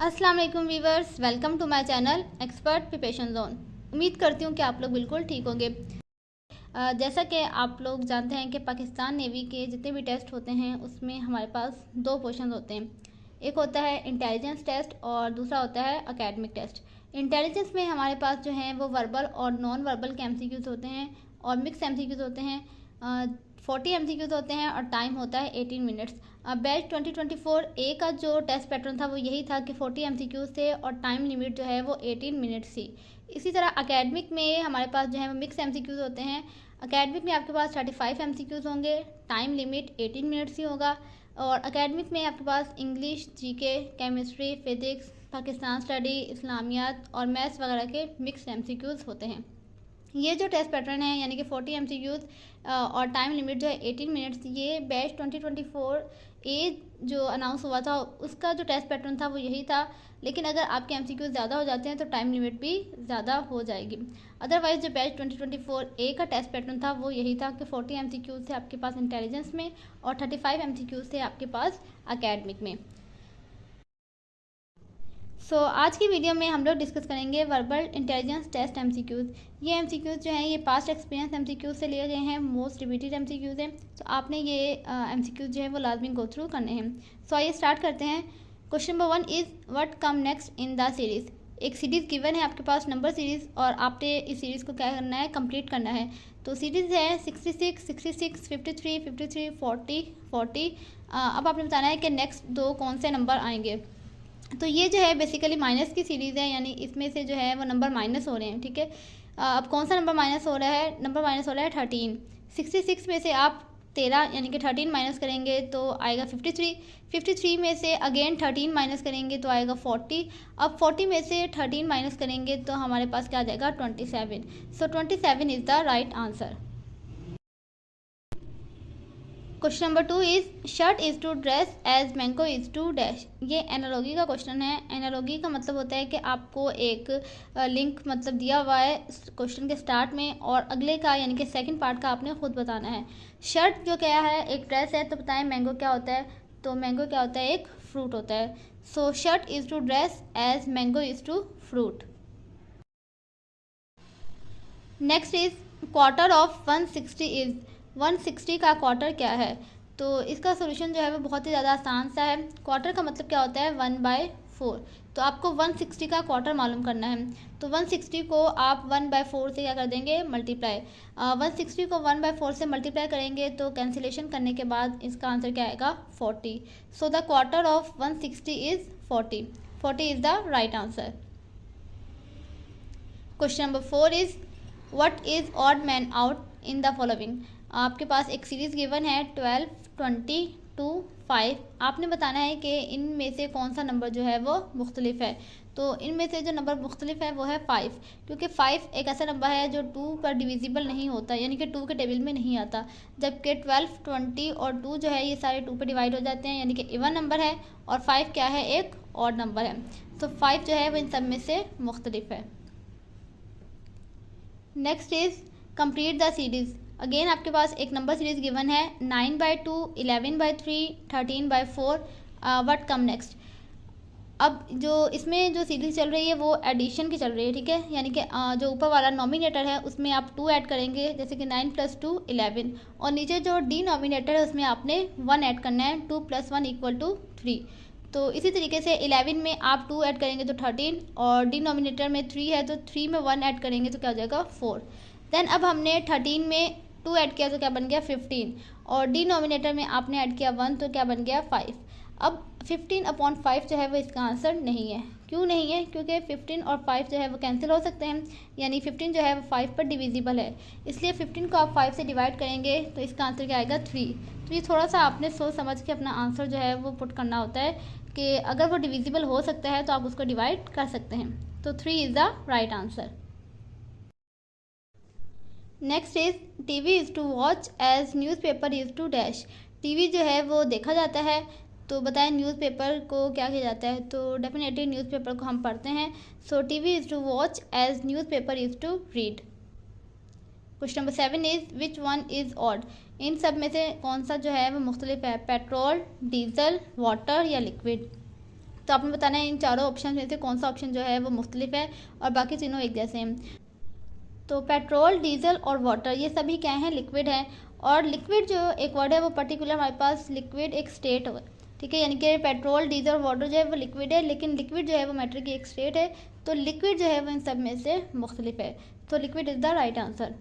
अस्सलाम वालेकुम viewers, welcome to my channel expert preparation zone. उम्मीद करती हूँ कि आप लोग बिल्कुल ठीक होंगे। जैसा कि आप लोग जानते हैं कि पाकिस्तान नेवी के जितने भी टेस्ट होते हैं उसमें हमारे पास दो पोर्शन होते हैं। एक होता है इंटेलिजेंस टेस्ट और दूसरा होता है एकेडमिक टेस्ट। इंटेलिजेंस में हमारे पास जो है वो वर्बल और नॉन वर्बल के MCQs होते हैं और मिक्स MCQs होते हैं। 40 MCQs होते हैं और टाइम होता है 18 मिनट्स। बैच 2024 ए का जो टेस्ट पैटर्न था वो यही था कि 40 MCQs थे और टाइम लिमिट जो है वो 18 मिनट्स थी। इसी तरह अकेडमिक में हमारे पास जो है वो मिक्स MCQs होते हैं। अकेडमिक में आपके पास 35 MCQs होंगे, टाइम लिमिट 18 मिनट्स ही होगा। और अकेडमिक में आपके पास English, GK, chemistry, physics, Pakistan study, Islamiyat और मैथ्स वगैरह के मिक्स MCQs होते हैं। ये जो टेस्ट पैटर्न है यानी कि 40 MCQs और टाइम लिमिट जो है 18 मिनट्स, ये बैच 2024 ए जो अनाउंस हुआ था उसका जो टेस्ट पैटर्न था वो यही था। लेकिन अगर आपके MCQs ज़्यादा हो जाते हैं तो टाइम लिमिट भी ज़्यादा हो जाएगी। अदरवाइज़ जो बैच 2024 ए का टेस्ट पैटर्न था वो यही था कि 40 MCQs थे आपके पास इंटेलिजेंस में और 35 MCQs थे आपके पास अकेडमिक में। आज की वीडियो में हम लोग डिस्कस करेंगे वर्बल इंटेलिजेंस टेस्ट MCQs। ये MCQs जो हैं ये पास्ट एक्सपीरियंस MCQs से लिए गए हैं, मोस्ट रिपीटेड MCQs हैं। तो आपने ये MCQs जो है वो लाजमी गो थ्रू करने हैं। आइए स्टार्ट करते हैं। Question number 1 is what come next in the series. एक सीरीज़ गिवन है आपके पास, नंबर सीरीज़, और आपने इस सीरीज़ को क्या करना है, कंप्लीट करना है। तो सीरीज़ है 66, 66, 53, 53, 40, 40। अब आपने बताना है कि नेक्स्ट दो कौन से नंबर आएंगे। तो ये जो है बेसिकली माइनस की सीरीज़ है, यानी इसमें से जो है वो नंबर माइनस हो रहे हैं। ठीक है, अब कौन सा नंबर माइनस हो रहा है? नंबर माइनस हो रहा है 13। 66 में से आप 13 यानी कि 13 माइनस करेंगे तो आएगा 53। 53 में से अगेन 13 माइनस करेंगे तो आएगा 40। अब 40 में से 13 माइनस करेंगे तो हमारे पास क्या आ जाएगा? 27। 27 is the right answer. Question number 2 is shirt is to dress as mango is to dash. ये एनालॉजी का क्वेश्चन है। एनालॉजी का मतलब होता है कि आपको एक लिंक मतलब दिया हुआ है क्वेश्चन के स्टार्ट में और अगले का यानी कि सेकंड पार्ट का आपने खुद बताना है। शर्ट जो क्या है, एक ड्रेस है, तो बताएं मैंगो क्या होता है? तो मैंगो क्या होता है? एक फ्रूट होता है। Shirt is to dress as mango is to fruit. Next is quarter of 160 is. 160 का क्वार्टर क्या है? तो इसका सोल्यूशन जो है वो बहुत ही ज़्यादा आसान सा है। क्वार्टर का मतलब क्या होता है? 1/4। तो आपको 160 का क्वार्टर मालूम करना है। तो 160 को आप 1/4 से क्या कर देंगे? मल्टीप्लाई। 160 को 1/4 से मल्टीप्लाई करेंगे तो कैंसिलेशन करने के बाद इसका आंसर क्या आएगा? 40। The quarter of 160 is 40। 40 is the right answer. Question number 4 is what is odd man out in the following. आपके पास एक सीरीज़ गिवन है 12, 20, 2, 5। आपने बताना है कि इनमें से कौन सा नंबर जो है वो मुख्तलिफ है। तो इनमें से जो नंबर मुख्तलिफ है वो है 5, क्योंकि 5 एक ऐसा नंबर है जो 2 पर डिविजिबल नहीं होता, यानी कि 2 के टेबल में नहीं आता। जबकि 12, 20 और 2 जो है ये सारे 2 पर डिवाइड हो जाते हैं, यानी कि इवन नंबर है। और 5 क्या है? एक ऑड नंबर है। तो 5 जो है वो इन सब में से मुख्तलिफ है। Next is complete the series. Again आपके पास एक नंबर सीरीज़ गिवन है 9/2, 11/3, 13/4। What come next. अब जो इसमें जो सीरीज़ चल रही है वो एडिशन की चल रही है। ठीक है, यानी कि जो ऊपर वाला नॉमिनेटर है उसमें आप 2 ऐड करेंगे, जैसे कि 9 + 2 11। और नीचे जो डिनोमिनेटर है उसमें आपने 1 ऐड करना है। 2 + 1 = 3। तो इसी तरीके से 11 में आप 2 ऐड करेंगे तो 13, और डिनोमिनेटर में 3 है तो 3 में 1 ऐड करेंगे तो क्या हो जाएगा? 4। देन अब हमने 13 में 2 ऐड किया तो क्या बन गया? 15। और डिनोमिनेटर में आपने ऐड किया 1 तो क्या बन गया? 5। अब 15/5 जो है वो इसका आंसर नहीं है। क्यों नहीं है? क्योंकि 15 और 5 जो है वो कैंसिल हो सकते हैं, यानी 15 जो है वो 5 पर डिविजिबल है। इसलिए 15 को आप 5 से डिवाइड करेंगे तो इसका आंसर क्या आएगा? 3। तो ये थोड़ा सा आपने सोच समझ के अपना आंसर जो है वो पुट करना होता है कि अगर वो डिविजिबल हो सकता है तो आप उसको डिवाइड कर सकते हैं। तो 3 is the right answer. Next is TV is to watch as newspaper is to dash. TV जो है वो देखा जाता है, तो बताएं न्यूज़पेपर को क्या किया जाता है? तो डेफिनेटली न्यूज़पेपर को हम पढ़ते हैं। TV is to watch as newspaper is to read. Question number 7 is which one is odd. इन सब में से कौन सा जो है वो मुख्तलिफ है? पेट्रोल, डीजल, वाटर या लिक्विड। तो आपने बताना है इन चारों ऑप्शन में से कौन सा ऑप्शन जो है वो मुख्तलिफ है और बाकी तीनों एक जैसे हैं। तो पेट्रोल, डीजल और वाटर ये सभी क्या हैं, लिक्विड है। और लिक्विड जो एक वर्ड है वो पर्टिकुलर हमारे पास लिक्विड एक स्टेट है, ठीक है, यानी कि पेट्रोल, डीजल और वाटर जो है वो लिक्विड है, लेकिन लिक्विड जो है वो मैटर की एक स्टेट है। तो लिक्विड जो है वो इन सब में से मुख्तलिफ है, तो liquid is the right answer.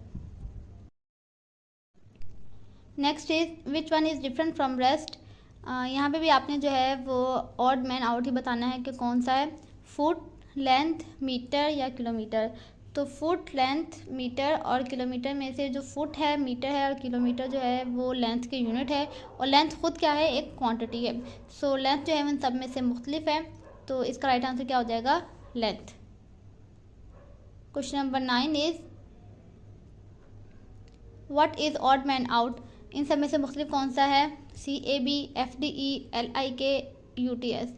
Next is which one is different from rest. यहाँ पे भी आपने जो है वो ऑड मैन आउट ही बताना है कि कौन सा है, फुट, लेंथ, मीटर या किलोमीटर। तो फुट, लेंथ, मीटर और किलोमीटर में से जो फुट है, मीटर है और किलोमीटर जो है वो लेंथ की यूनिट है, और लेंथ खुद क्या है, एक क्वांटिटी है। सो लेंथ जो है उन सब में से मुख्तलिफ है, तो इसका राइट आंसर क्या हो जाएगा, length. Question number 9 is what is odd man out. इन सब में से मुख्तलिफ कौन सा है, CAB, FDE, LIK, UTS।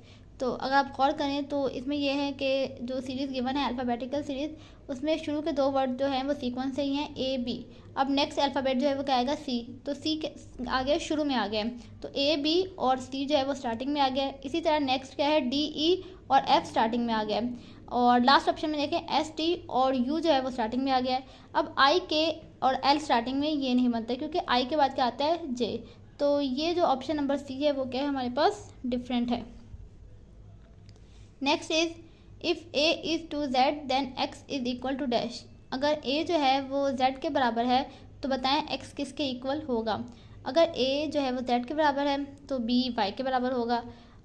तो अगर आप गौर करें तो इसमें यह है कि जो सीरीज़ गिवन है अल्फ़ाबेटिकल सीरीज़, उसमें शुरू के 2 वर्ड जो हैं वो सीक्वेंस से ही हैं, AB। अब नेक्स्ट अल्फ़ाबेट जो है वो क्या आएगा, C। तो C के आगे शुरू में आ गया, तो AB और C जो है वो स्टार्टिंग में आ गया। इसी तरह नेक्स्ट क्या है, DE और F स्टार्टिंग में आ गया। और लास्ट ऑप्शन में देखें ST और U जो है वो स्टार्टिंग में आ गया है। अब IK और L स्टार्टिंग में ये नहीं बनता क्योंकि I के बाद क्या आता है, J। तो ये जो ऑप्शन नंबर C है वो क्या है हमारे पास, डिफरेंट है। Next is if A is to Z then X is equal to dash. अगर A जो है वो Z के बराबर है तो बताएं X किसके इक्वल होगा। अगर A जो है वो Z के बराबर है तो B Y के बराबर होगा,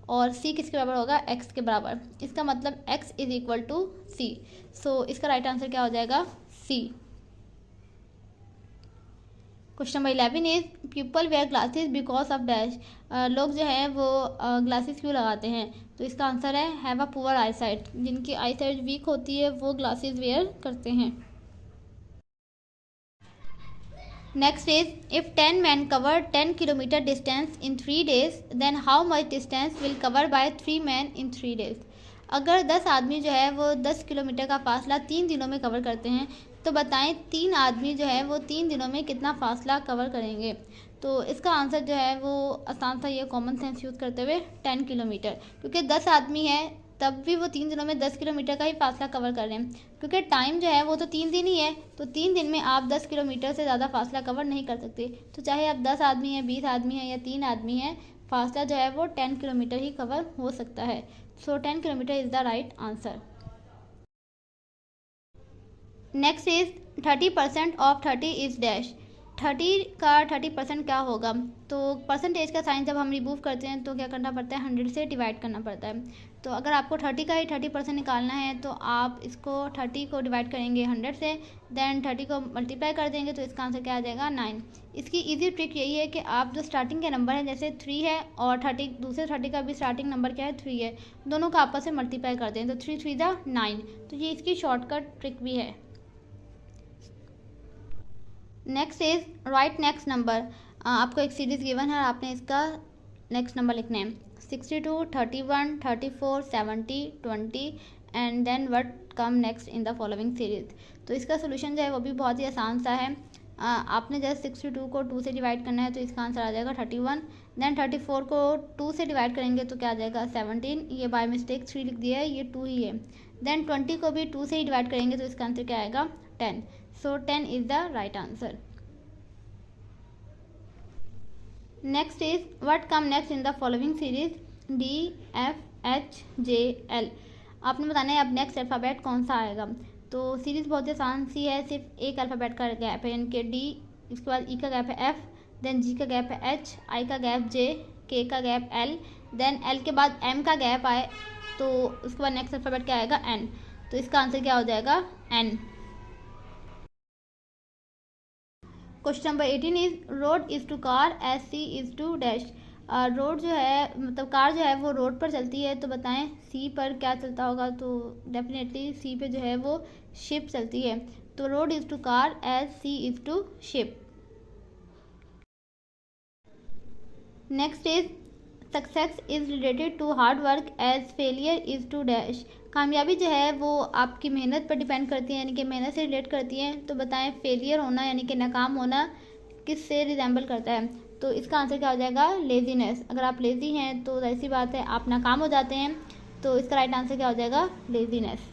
और C किसके बराबर होगा, X के बराबर। इसका मतलब X is equal to C। So इसका राइट आंसर क्या हो जाएगा, C। Question number 11 is people wear glasses because of dash. लोग जो है वो ग्लासेस क्यों लगाते हैं, तो इसका आंसर है have a poor I site. जिनकी आई साइट वीक होती है वो ग्लासेस वेयर करते हैं। Next is if 10 man cover 10 kilometre distance in 3 days then how much distance will cover by 3 man in 3 days। अगर 10 आदमी जो है वो 10 किलोमीटर का फासला 3 दिनों में कवर करते हैं तो बताएं 3 आदमी जो है वो 3 दिनों में कितना फासला कवर करेंगे। तो इसका आंसर जो है वो आसान सा, ये कॉमन सेंस यूज़ करते हुए 10 किलोमीटर, क्योंकि 10 आदमी है तब भी वो 3 दिनों में 10 किलोमीटर का ही फासला कवर कर रहे हैं, क्योंकि टाइम जो है वो तो 3 दिन ही है। तो 3 दिन में आप 10 किलोमीटर से ज़्यादा फासला कवर नहीं कर सकते। तो चाहे आप 10 आदमी हैं, 20 आदमी हैं या 3 आदमी हैं, फासला जो है वो 10 किलोमीटर ही कवर हो सकता है। सो 10 kilometre is the right answer. Next is 30% of 30 is dash. 30 का 30% क्या होगा, तो परसेंटेज का साइन जब हम रिमूव करते हैं तो क्या करना पड़ता है, 100 से डिवाइड करना पड़ता है। तो अगर आपको 30 का ही 30% निकालना है तो आप इसको 30 को डिवाइड करेंगे 100 से, देन 30 को मल्टीप्लाई कर देंगे, तो इसका आंसर क्या आ जाएगा, 9। इसकी इजी ट्रिक यही है कि आप जो स्टार्टिंग के नंबर है, जैसे 3 है और 30 दूसरे 30 का भी स्टार्टिंग नंबर क्या है, 3 है, दोनों का आपस में मल्टीप्लाई कर दें तो 3 3 दा 9। तो ये इसकी शॉर्टकट ट्रिक भी है। Next is right next number. आपको एक सीरीज़ गिवन है और आपने इसका नेक्स्ट नंबर लिखना है, 62, 31, 34, 70, 20 and then what come next in the following series. तो इसका सोल्यूशन जो है वो भी बहुत ही आसान सा है। आपने जैसे 62 को 2 से डिवाइड करना है तो इसका आंसर आ जाएगा 31। देन 34 को 2 से डिवाइड करेंगे तो क्या आ जाएगा 17। ये बाय मिस्टेक 3 लिख दिया है, ये 2 ही है। देन 20 को भी 2 से ही डिवाइड करेंगे तो इसका आंसर क्या आएगा 10। सो 10 is the right answer. Next is what come next in the following series, D, F, H, J, L। आपने बताना है अब नेक्स्ट अल्फ़ाबेट कौन सा आएगा। तो सीरीज़ बहुत ही आसान सी है, सिर्फ एक अल्फ़ाबेट का गैप है, यानी कि D, इसके बाद E का गैप है F, देन G का गैप है H, I का गैप J, K का गैप L, देन L के बाद M का गैप आए तो उसके बाद नेक्स्ट अल्फ़ाबेट क्या आएगा N। तो इसका आंसर क्या हो जाएगा N। Question number 18 is road is to car as sea is to dash. Road जो है मतलब कार जो है वो रोड पर चलती है, तो बताएं सी पर क्या चलता होगा। तो डेफिनेटली सी पे जो है वो शिप चलती है। तो road is to car as sea is to ship. Next is success is related to hard work as failure is to dash. कामयाबी जो है वो आपकी मेहनत पर डिपेंड करती है, यानी कि मेहनत से रिलेट करती है। तो बताएं फेलियर होना यानी कि नाकाम होना किस से रिजेंबल करता है। तो इसका आंसर क्या हो जाएगा लेजीनेस। अगर आप लेज़ी हैं तो ऐसी बात है आप नाकाम हो जाते हैं। तो इसका राइट आंसर क्या हो जाएगा, laziness.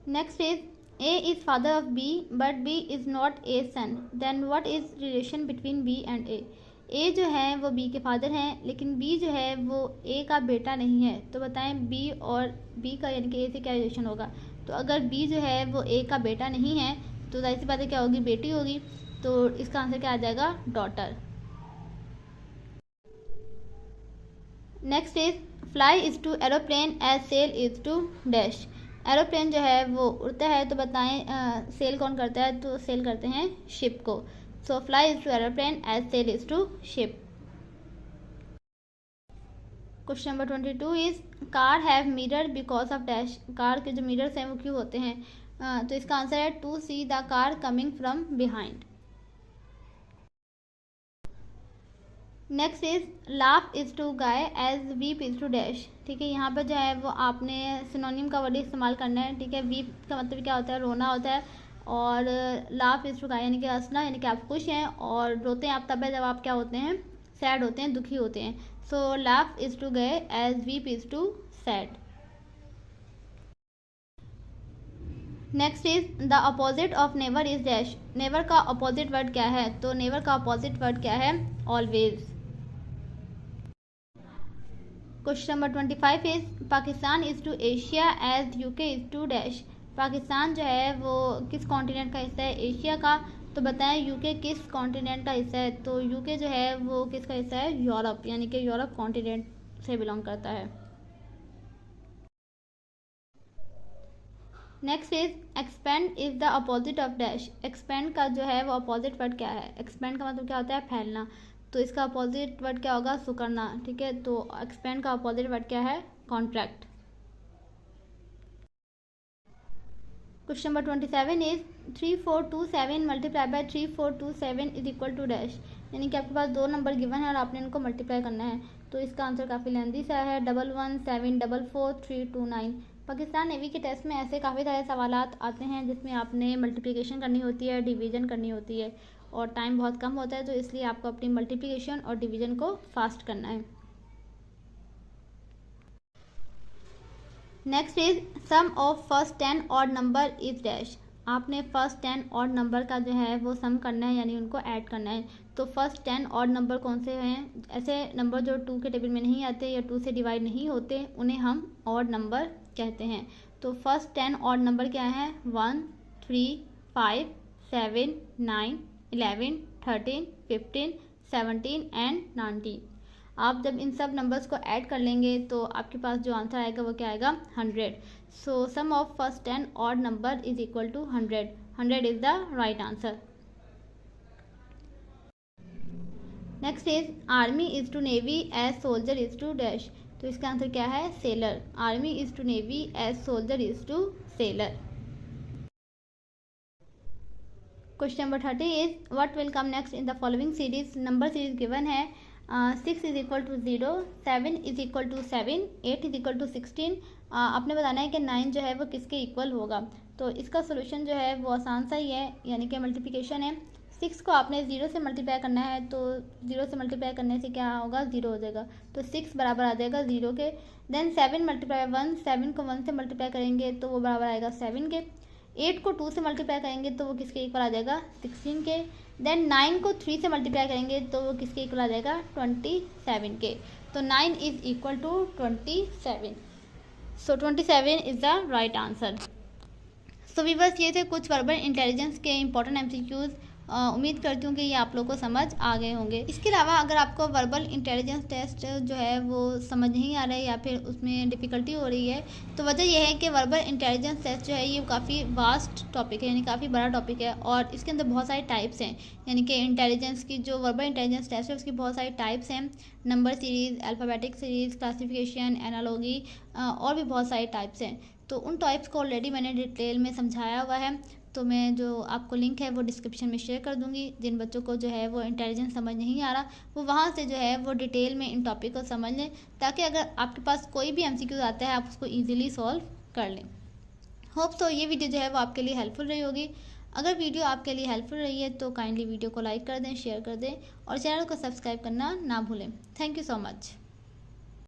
Next is A is father of B but B is not A's son. Then what is relation between B and A? A जो है वो B के फादर हैं, लेकिन B जो है वो A का बेटा नहीं है। तो बताएं B और B का यानी कि A से क्या रिलेशन होगा। तो अगर B जो है वो A का बेटा नहीं है तो जाहिर सी बात है क्या होगी, बेटी होगी। तो इसका आंसर क्या आ जाएगा, daughter. Next is fly is to aeroplane as sail is to dash. Aeroplane जो है वो उड़ता है, तो बताएं सेल कौन करता है, तो सेल करते हैं शिप को। So fly is to aeroplane as sail is to ship. Question number 22 is car have mirror because of dash. Car के जो मिरर्स हैं वो क्यों होते हैं, तो इसका आंसर है to see the car coming from behind. Next is laugh is to guy as weep is to dash. ठीक है, यहाँ पर जो है वो आपने सिनोनिम का वर्ड इस्तेमाल करना है। ठीक है, वीप का मतलब क्या होता है, रोना होता है, और लाफ इज टू गाय यानी कि हंसना, यानी कि आप खुश हैं, और रोते हैं आप तब है जब आप क्या होते हैं, सैड होते हैं, दुखी होते हैं। So laugh is to guy as weep is to sad. Next is the opposite of never is dash. Never का अपोजिट वर्ड क्या है, तो नेवर का अपोजिट वर्ड क्या है, always. Question number 25 is Pakistan is to Asia as UK is to dash. Pakistan जो है वो किस कॉन्टिनेंट का हिस्सा है, एशिया का। तो बताएं यूके किस कॉन्टिनेंट का हिस्सा है, तो यूके जो है वो किसका हिस्सा है, यूरोप, यानी कि यूरोप कॉन्टिनेंट से बिलोंग करता है। Next is expand is the opposite of dash. Expand का जो है वो अपोजिट वर्ड क्या है, एक्सपेंड का मतलब क्या होता है, फैलना। तो इसका अपोजिट वर्ड क्या होगा, सुकड़ना। ठीक है, तो एक्सपेंड का अपोजिट वर्ड क्या है, contract. Question number 27 is 3427 multiply by 3427 is equal to dash. यानी कि आपके पास दो नंबर गिवन है और आपने इनको मल्टीप्लाई करना है। तो इसका आंसर काफ़ी लेंदी सा है, 111744 पाकिस्तान नेवी के टेस्ट में ऐसे काफ़ी सारे सवाल आते हैं जिसमें आपने मल्टीप्लिकेशन करनी होती है, डिवीज़न करनी होती है, और टाइम बहुत कम होता है, तो इसलिए आपको अपनी मल्टीप्लिकेशन और डिवीज़न को फास्ट करना है। Next is sum of first 10 odd number is dash. आपने फर्स्ट 10 ऑड नंबर का जो है वो सम करना है, यानी उनको ऐड करना है। तो फर्स्ट 10 ऑड नंबर कौन से हैं, ऐसे नंबर जो 2 के टेबल में नहीं आते या 2 से डिवाइड नहीं होते, उन्हें हम ऑड नंबर कहते हैं। तो फर्स्ट 10 ऑड नंबर क्या है, 1 3 5 7 9 11 13 15 17 एंड 19। आप जब इन सब नंबर्स को ऐड कर लेंगे तो आपके पास जो आंसर आएगा वो क्या आएगा, 100। So sum of first 10 odd number is equal to 100। 100 is the right answer. Next is army is to navy as soldier is to dash. तो इसका आंसर क्या है, sailor. Army is to navy as soldier is to sailor. Question number 30 is what will come next in the following series. Number series given है 6 is equal to 0, 7 is equal to 7, 8 is equal to 16। आपने बताना है कि 9 जो है वो किसके equal होगा। तो इसका सोल्यूशन जो है वो आसान सा ही है, यानी कि मल्टीप्लिकेशन है। 6 को आपने 0 से मल्टीप्लाई करना है, तो 0 से मल्टीप्लाई करने से क्या होगा, 0 हो जाएगा। तो 6 बराबर आ जाएगा 0 के। देन 7 मल्टीप्लाई 1, 7 को 1 से मल्टीप्लाई करेंगे तो वो बराबर आएगा 7 के। 8 को 2 से मल्टीप्लाई करेंगे तो वो किसके इक्वल आ जाएगा, 16 के। देन 9 को 3 से मल्टीप्लाई करेंगे तो वो किसके इक्वल आ जाएगा, 27 के। तो 9 is equal to 27। So 27 is the right answer. So viewers, ये थे कुछ वर्बल इंटेलिजेंस के इंपॉर्टेंट एमसीक्यूज़। उम्मीद करती हूँ कि ये आप लोग को समझ आ गए होंगे। इसके अलावा अगर आपको वर्बल इंटेलिजेंस टेस्ट जो है वो समझ नहीं आ रहा है या फिर उसमें डिफ़िकल्टी हो रही है, तो वजह यह है कि वर्बल इंटेलिजेंस टेस्ट जो है ये काफ़ी वास्ट टॉपिक है, यानी काफ़ी बड़ा टॉपिक है, और इसके अंदर बहुत सारे टाइप्स हैं। यानी कि इंटेलिजेंस की जो वर्बल इंटेलिजेंस टेस्ट है उसकी बहुत सारी टाइप्स हैं, number series, alphabetic series, classification, analogy, और भी बहुत सारे टाइप्स हैं। तो उन टाइप्स को ऑलरेडी मैंने डिटेल में समझाया हुआ है, तो मैं जो आपको लिंक है वो डिस्क्रिप्शन में शेयर कर दूंगी। जिन बच्चों को जो है वो इंटेलिजेंस समझ नहीं आ रहा, वो वहाँ से जो है वो डिटेल में इन टॉपिक को समझ लें, ताकि अगर आपके पास कोई भी एमसीक्यूज़ आता है आप उसको ईजिली सॉल्व कर लें। होप सो ये वीडियो जो है वो आपके लिए हेल्पफुल रही होगी। अगर वीडियो आपके लिए हेल्पफुल रही है तो काइंडली वीडियो को लाइक कर दें, शेयर कर दें, और चैनल को सब्सक्राइब करना ना भूलें। Thank you so much.